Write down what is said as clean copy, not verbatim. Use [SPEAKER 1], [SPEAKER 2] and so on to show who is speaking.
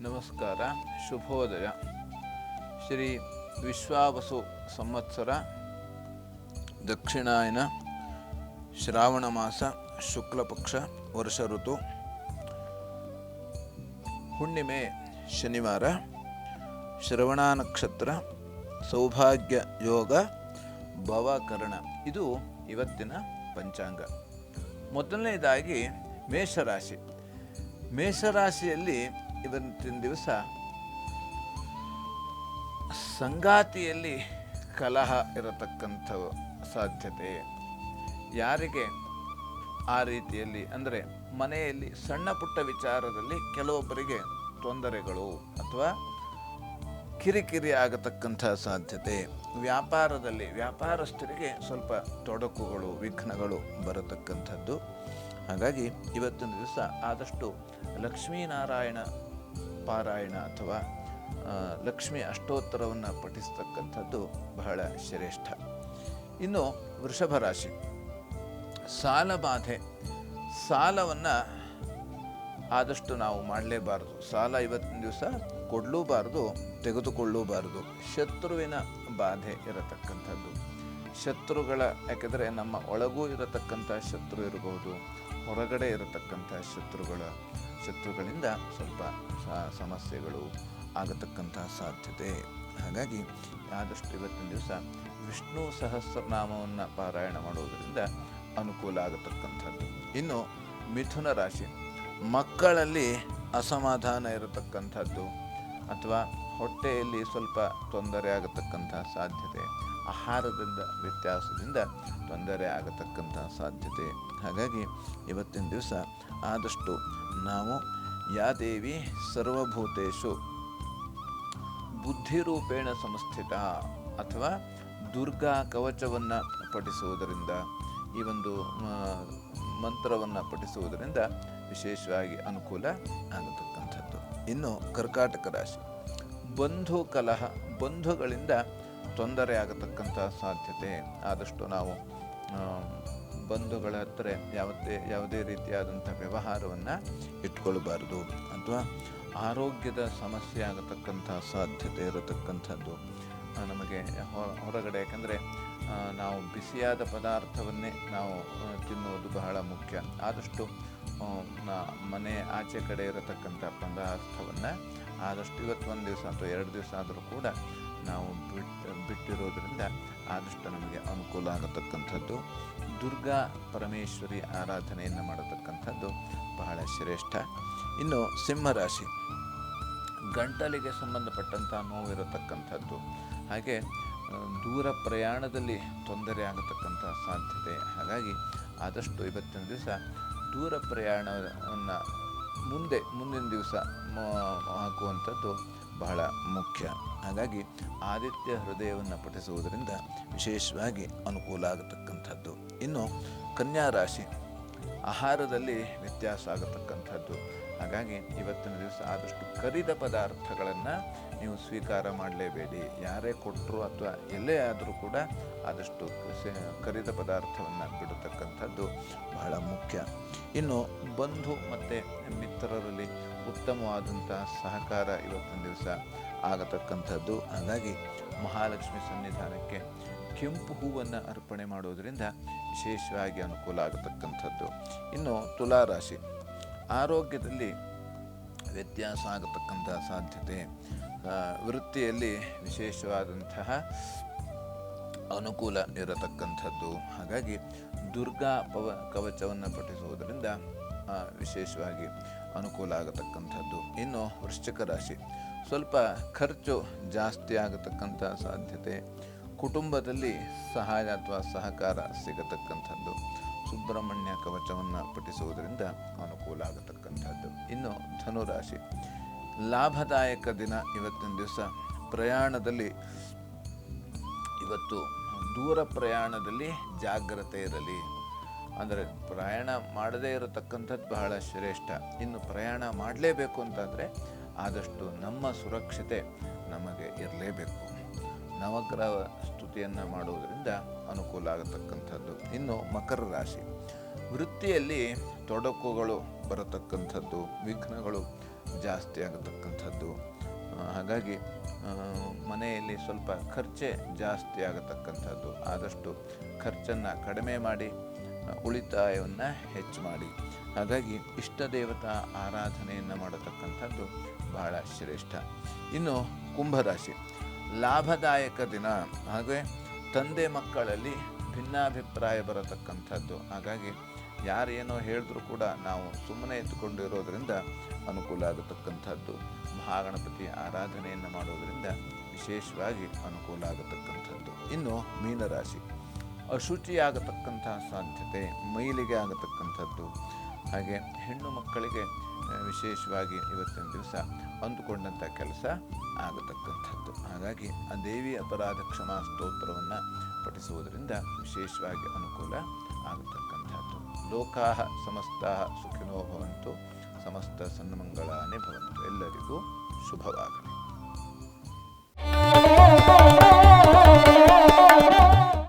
[SPEAKER 1] ನಮಸ್ಕಾರ, ಶುಭೋದಯ. ಶ್ರೀ ವಿಶ್ವಾವಸು ಸಂವತ್ಸರ ದಕ್ಷಿಣಾಯನ ಶ್ರಾವಣ ಮಾಸ ಶುಕ್ಲಪಕ್ಷ ವರ್ಷ ಋತು ಹುಣ್ಣಿಮೆ ಶನಿವಾರ, ಶ್ರವಣ ನಕ್ಷತ್ರ, ಸೌಭಾಗ್ಯ ಯೋಗ, ಭವಕರಣ. ಇದು ಇವತ್ತಿನ ಪಂಚಾಂಗ. ಮೊದಲನೇದಾಗಿ ಮೇಷರಾಶಿ. ಮೇಷರಾಶಿಯಲ್ಲಿ ಇವತ್ತಿನ ದಿವಸ ಸಂಗಾತಿಯಲ್ಲಿ ಕಲಹ ಇರತಕ್ಕಂಥ ಸಾಧ್ಯತೆ. ಯಾರಿಗೆ ಆ ರೀತಿಯಲ್ಲಿ ಅಂದರೆ ಮನೆಯಲ್ಲಿ ಸಣ್ಣ ಪುಟ್ಟ ವಿಚಾರದಲ್ಲಿ ಕೆಲವೊಬ್ಬರಿಗೆ ತೊಂದರೆಗಳು ಅಥವಾ ಕಿರಿಕಿರಿ ಆಗತಕ್ಕಂಥ ಸಾಧ್ಯತೆ. ವ್ಯಾಪಾರದಲ್ಲಿ ವ್ಯಾಪಾರಸ್ಥರಿಗೆ ಸ್ವಲ್ಪ ತೊಡಕುಗಳು, ವಿಘ್ನಗಳು ಬರತಕ್ಕಂಥದ್ದು. ಹಾಗಾಗಿ ಇವತ್ತಿನ ದಿವಸ ಆದಷ್ಟು ಲಕ್ಷ್ಮೀನಾರಾಯಣ ಪಾರಾಯಣ ಅಥವಾ ಲಕ್ಷ್ಮೀ ಅಷ್ಟೋತ್ತರವನ್ನು ಪಠಿಸ್ತಕ್ಕಂಥದ್ದು ಬಹಳ ಶ್ರೇಷ್ಠ. ಇನ್ನು ವೃಷಭ ರಾಶಿ. ಸಾಲ ಬಾಧೆ. ಸಾಲವನ್ನು ಆದಷ್ಟು ನಾವು ಮಾಡಲೇಬಾರದು. ಸಾಲ ಇವತ್ತಿನ ದಿವಸ ಕೊಡಲೂಬಾರದು, ತೆಗೆದುಕೊಳ್ಳೂಬಾರದು. ಶತ್ರುವಿನ ಬಾಧೆ ಇರತಕ್ಕಂಥದ್ದು. ಶತ್ರುಗಳ, ಯಾಕೆಂದರೆ ನಮ್ಮ ಒಳಗೂ ಇರತಕ್ಕಂಥ ಶತ್ರು ಇರಬಹುದು, ಹೊರಗಡೆ ಇರತಕ್ಕಂಥ ಶತ್ರುಗಳಿಂದ ಸ್ವಲ್ಪ ಸಮಸ್ಯೆಗಳು ಆಗತಕ್ಕಂಥ ಸಾಧ್ಯತೆ. ಹಾಗಾಗಿ ಆದಷ್ಟು ಇವತ್ತಿನ ದಿವಸ ವಿಷ್ಣು ಸಹಸ್ರನಾಮವನ್ನು ಪಾರಾಯಣ ಮಾಡುವುದರಿಂದ ಅನುಕೂಲ ಆಗತಕ್ಕಂಥದ್ದು. ಇನ್ನು ಮಿಥುನ ರಾಶಿ. ಮಕ್ಕಳಲ್ಲಿ ಅಸಮಾಧಾನ ಇರತಕ್ಕಂಥದ್ದು ಅಥವಾ ಹೊಟ್ಟೆಯಲ್ಲಿ ಸ್ವಲ್ಪ ತೊಂದರೆ ಆಗತಕ್ಕಂಥ ಸಾಧ್ಯತೆ, ಆಹಾರದಿಂದ ವ್ಯತ್ಯಾಸದಿಂದ ತೊಂದರೆ ಆಗತಕ್ಕಂಥ ಸಾಧ್ಯತೆ. ಹಾಗಾಗಿ ಇವತ್ತಿನ ದಿವಸ ಆದಷ್ಟು ನಾವು ಯಾ ದೇವಿ ಸರ್ವಭೂತೇಷು ಬುದ್ಧಿರೂಪೇಣ ಸಂಸ್ಥಿತ ಅಥವಾ ದುರ್ಗಾ ಕವಚವನ್ನು ಪಠಿಸುವುದರಿಂದ, ಈ ಒಂದು ಮಂತ್ರವನ್ನು ಪಠಿಸುವುದರಿಂದ ವಿಶೇಷವಾಗಿ ಅನುಕೂಲ ಆಗತಕ್ಕಂಥದ್ದು. ಇನ್ನು ಕರ್ಕಾಟಕ ರಾಶಿ. ಬಂಧು ಕಲಹ. ಬಂಧುಗಳಿಂದ ತೊಂದರೆ ಆಗತಕ್ಕಂಥ ಸಾಧ್ಯತೆ. ಆದಷ್ಟು ನಾವು ಬಂಧುಗಳ ಹತ್ರ ಯಾವುದೇ ರೀತಿಯಾದಂಥ ವ್ಯವಹಾರವನ್ನು ಇಟ್ಕೊಳ್ಬಾರ್ದು. ಅಥವಾ ಆರೋಗ್ಯದ ಸಮಸ್ಯೆ ಆಗತಕ್ಕಂಥ ಸಾಧ್ಯತೆ ಇರತಕ್ಕಂಥದ್ದು. ನಮಗೆ ಹೊರಗಡೆ, ಯಾಕಂದರೆ ನಾವು ಬಿಸಿಯಾದ ಪದಾರ್ಥವನ್ನೇ ನಾವು ತಿನ್ನುವುದು ಬಹಳ ಮುಖ್ಯ. ಆದಷ್ಟು ಮನೆ ಆಚೆ ಕಡೆ ಇರತಕ್ಕಂಥ ಪದಾರ್ಥವನ್ನು ಆದಷ್ಟು ಇವತ್ತು ಒಂದು ದಿವಸ ಅಥವಾ 2 ದಿವಸ ಆದರೂ ಕೂಡ ನಾವು ಬಿಟ್ಟಿರೋದ್ರಿಂದ ಆದಷ್ಟು ನಮಗೆ ಅನುಕೂಲ ಆಗತಕ್ಕಂಥದ್ದು. ದುರ್ಗಾ ಪರಮೇಶ್ವರಿ ಆರಾಧನೆಯನ್ನು ಮಾಡತಕ್ಕಂಥದ್ದು ಬಹಳ ಶ್ರೇಷ್ಠ. ಇನ್ನು ಸಿಂಹರಾಶಿ. ಗಂಟಲಿಗೆ ಸಂಬಂಧಪಟ್ಟಂಥ ನೋವಿರತಕ್ಕಂಥದ್ದು. ಹಾಗೆ ದೂರ ಪ್ರಯಾಣದಲ್ಲಿ ತೊಂದರೆ ಆಗತಕ್ಕಂಥ ಸಾಧ್ಯತೆ. ಹಾಗಾಗಿ ಆದಷ್ಟು ಇವತ್ತಿನ ದಿವಸ ದೂರ ಪ್ರಯಾಣವನ್ನು ಮುಂದಿನ ದಿವಸ ಹಾಕುವಂಥದ್ದು ಬಹಳ ಮುಖ್ಯ. ಹಾಗಾಗಿ ಆದಿತ್ಯ ಹೃದಯವನ್ನು ಪಠಿಸುವುದರಿಂದ ವಿಶೇಷವಾಗಿ ಅನುಕೂಲ ಆಗತಕ್ಕಂಥದ್ದು. ಇನ್ನು ಕನ್ಯಾ ರಾಶಿ. ಆಹಾರದಲ್ಲಿ ವ್ಯತ್ಯಾಸ ಆಗತಕ್ಕಂಥದ್ದು. ಹಾಗಾಗಿ ಇವತ್ತಿನ ದಿವಸ ಆದಷ್ಟು ಕರಿದ ಪದಾರ್ಥಗಳನ್ನು ನೀವು ಸ್ವೀಕಾರ ಮಾಡಲೇಬೇಡಿ. ಯಾರೇ ಕೊಟ್ಟರು ಅಥವಾ ಎಲ್ಲೇ ಆದರೂ ಕೂಡ ಆದಷ್ಟು ಕರಿದ ಪದಾರ್ಥವನ್ನು ಬಿಡತಕ್ಕಂಥದ್ದು ಬಹಳ ಮುಖ್ಯ. ಇನ್ನು ಬಂಧು ಮತ್ತು ಮಿತ್ರರಲ್ಲಿ ಉತ್ತಮವಾದಂಥ ಸಹಕಾರ ಇವತ್ತಿನ ದಿವಸ ಆಗತಕ್ಕಂಥದ್ದು. ಹಾಗಾಗಿ ಮಹಾಲಕ್ಷ್ಮಿ ಸನ್ನಿಧಾನಕ್ಕೆ ಕೆಂಪು ಹೂವನ್ನು ಅರ್ಪಣೆ ಮಾಡೋದರಿಂದ ವಿಶೇಷವಾಗಿ ಅನುಕೂಲ ಆಗತಕ್ಕಂಥದ್ದು. ಇನ್ನು ತುಲಾರಾಶಿ. ಆರೋಗ್ಯದಲ್ಲಿ ವ್ಯತ್ಯಾಸ ಆಗತಕ್ಕಂಥ ಸಾಧ್ಯತೆ. ವೃತ್ತಿಯಲ್ಲಿ ವಿಶೇಷವಾದಂತಹ ಅನುಕೂಲ ಇರತಕ್ಕಂಥದ್ದು. ಹಾಗಾಗಿ ದುರ್ಗಾ ಕವಚವನ್ನು ಪಠಿಸುವುದರಿಂದ ವಿಶೇಷವಾಗಿ ಅನುಕೂಲ ಆಗತಕ್ಕಂಥದ್ದು. ಇನ್ನು ವೃಶ್ಚಿಕ ರಾಶಿ. ಸ್ವಲ್ಪ ಖರ್ಚು ಜಾಸ್ತಿ ಆಗತಕ್ಕಂಥ ಸಾಧ್ಯತೆ. ಕುಟುಂಬದಲ್ಲಿ ಸಹಾಯ ಅಥವಾ ಸಹಕಾರ ಸಿಗತಕ್ಕಂಥದ್ದು. ಸುಬ್ರಹ್ಮಣ್ಯ ಕವಚವನ್ನು ಪಠಿಸುವುದರಿಂದ ಅನುಕೂಲ ಆಗತಕ್ಕಂಥದ್ದು. ಇನ್ನು ಧನುರಾಶಿ. ಲಾಭದಾಯಕ ದಿನ ಇವತ್ತಿನ ದಿವಸ. ಪ್ರಯಾಣದಲ್ಲಿ ಇವತ್ತು ದೂರ ಪ್ರಯಾಣದಲ್ಲಿ ಜಾಗ್ರತೆ ಇರಲಿ. ಅಂದರೆ ಪ್ರಯಾಣ ಮಾಡದೇ ಇರತಕ್ಕಂಥದ್ದು ಬಹಳ ಶ್ರೇಷ್ಠ. ಇನ್ನು ಪ್ರಯಾಣ ಮಾಡಲೇಬೇಕು ಅಂತಂದರೆ ಆದಷ್ಟು ನಮ್ಮ ಸುರಕ್ಷತೆ ನಮಗೆ ಇರಲೇಬೇಕು. ನವಗ್ರಹ ಸ್ತುತಿಯನ್ನು ಮಾಡುವುದರಿಂದ ಅನುಕೂಲ ಆಗತಕ್ಕಂಥದ್ದು. ಇನ್ನು ಮಕರ ರಾಶಿ. ವೃತ್ತಿಯಲ್ಲಿ ತೊಡಕುಗಳು ಬರತಕ್ಕಂಥದ್ದು, ವಿಘ್ನಗಳು ಜಾಸ್ತಿ ಆಗತಕ್ಕಂಥದ್ದು. ಹಾಗಾಗಿ ಮನೆಯಲ್ಲಿ ಸ್ವಲ್ಪ ಖರ್ಚೇ ಜಾಸ್ತಿ ಆಗತಕ್ಕಂಥದ್ದು. ಆದಷ್ಟು ಖರ್ಚನ್ನು ಕಡಿಮೆ ಮಾಡಿ ಉಳಿತಾಯವನ್ನು ಹೆಚ್ಚು ಮಾಡಿ. ಹಾಗಾಗಿ ಇಷ್ಟ ದೇವತಾ ಆರಾಧನೆಯನ್ನು ಮಾಡತಕ್ಕಂಥದ್ದು ಬಹಳ ಶ್ರೇಷ್ಠ. ಇನ್ನು ಕುಂಭರಾಶಿ, ಲಾಭದಾಯಕ ದಿನ. ಹಾಗೆ ತಂದೆ ಮಕ್ಕಳಲ್ಲಿ ಭಿನ್ನಾಭಿಪ್ರಾಯ ಬರತಕ್ಕಂಥದ್ದು. ಹಾಗಾಗಿ ಯಾರೇನೋ ಹೇಳಿದ್ರೂ ಕೂಡ ನಾವು ಸುಮ್ಮನೆ ಎತ್ತುಕೊಂಡಿರೋದ್ರಿಂದ ಅನುಕೂಲ ಆಗತಕ್ಕಂಥದ್ದು. ಮಹಾಗಣಪತಿ ಆರಾಧನೆಯನ್ನು ಮಾಡೋದರಿಂದ ವಿಶೇಷವಾಗಿ ಅನುಕೂಲ ಆಗತಕ್ಕಂಥದ್ದು. ಇನ್ನು ಮೀನರಾಶಿ, ಅಶುಚಿಯಾಗತಕ್ಕಂತಹ ಸಾಧ್ಯತೆ, ಮೈಲಿಗೆ ಆಗತಕ್ಕಂಥದ್ದು. ಹಾಗೆ ಹೆಣ್ಣು ಮಕ್ಕಳಿಗೆ ವಿಶೇಷವಾಗಿ ಇವತ್ತಿನ ದಿವಸ ಅಂದುಕೊಂಡಂಥ ಕೆಲಸ ಆಗತಕ್ಕಂಥದ್ದು. ಹಾಗಾಗಿ ಆ ದೇವಿ ಅಪರಾಧ ಕ್ಷಮಾ ಸ್ತೋತ್ರವನ್ನು ಪಠಿಸುವುದರಿಂದ ವಿಶೇಷವಾಗಿ ಅನುಕೂಲ ಆಗತಕ್ಕಂಥದ್ದು. ಲೋಕಾಃ ಸಮಸ್ತಾಃ ಸುಖಿನೋ ಭವಂತು, ಸಮಸ್ತ ಸನ್ಮಂಗಳಾನಿ ಭವಂತು. ಎಲ್ಲರಿಗೂ ಶುಭವಾಗಲಿ.